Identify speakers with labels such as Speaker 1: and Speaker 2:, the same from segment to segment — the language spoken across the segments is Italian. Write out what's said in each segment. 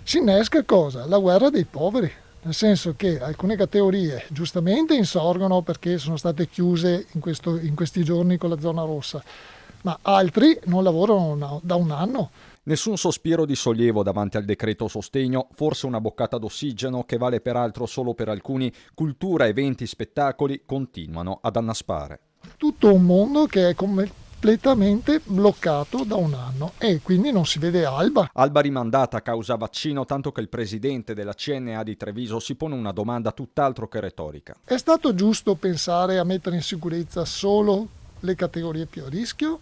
Speaker 1: Si innesca cosa? La guerra dei poveri, nel senso che alcune categorie giustamente insorgono perché sono state chiuse in questi giorni con la zona rossa, ma altri non lavorano da un anno.
Speaker 2: Nessun sospiro di sollievo davanti al decreto sostegno, forse una boccata d'ossigeno che vale peraltro solo per alcuni. Cultura, eventi, spettacoli continuano ad annaspare.
Speaker 1: Tutto un mondo che è completamente bloccato da un anno e quindi non si vede alba.
Speaker 2: Alba rimandata a causa vaccino, tanto che il presidente della CNA di Treviso si pone una domanda tutt'altro che retorica.
Speaker 1: È stato giusto pensare a mettere in sicurezza solo le categorie più a rischio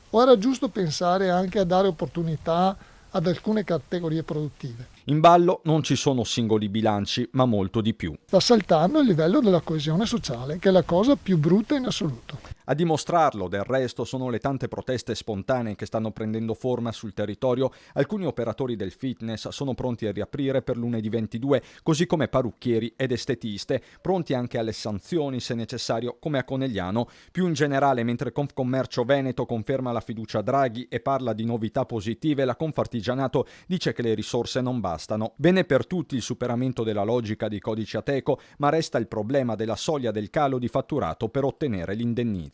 Speaker 1: o era giusto pensare anche a dare opportunità ad alcune categorie produttive?
Speaker 2: In ballo non ci sono singoli bilanci, ma molto di più.
Speaker 1: Sta saltando il livello della coesione sociale, che è la cosa più brutta in assoluto.
Speaker 2: A dimostrarlo, del resto, sono le tante proteste spontanee che stanno prendendo forma sul territorio. Alcuni operatori del fitness sono pronti a riaprire per lunedì 22, così come parrucchieri ed estetiste, pronti anche alle sanzioni se necessario, come a Conegliano. Più in generale, mentre Confcommercio Veneto conferma la fiducia a Draghi e parla di novità positive, la Confartigianato dice che le risorse non bastano. Bene per tutti il superamento della logica di codice Ateco, ma resta il problema della soglia del calo di fatturato per ottenere l'indennizzo.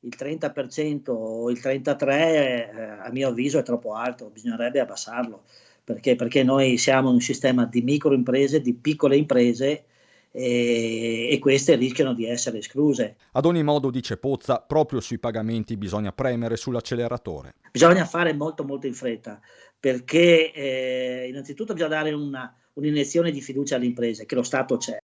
Speaker 3: Il 30% o il 33% a mio avviso è troppo alto, bisognerebbe abbassarlo, perché noi siamo in un sistema di microimprese, di piccole imprese e queste rischiano di essere escluse.
Speaker 2: Ad ogni modo, dice Pozza, proprio sui pagamenti bisogna premere sull'acceleratore.
Speaker 3: Bisogna fare molto molto in fretta, perché innanzitutto bisogna dare un'iniezione di fiducia alle imprese, che lo Stato c'è.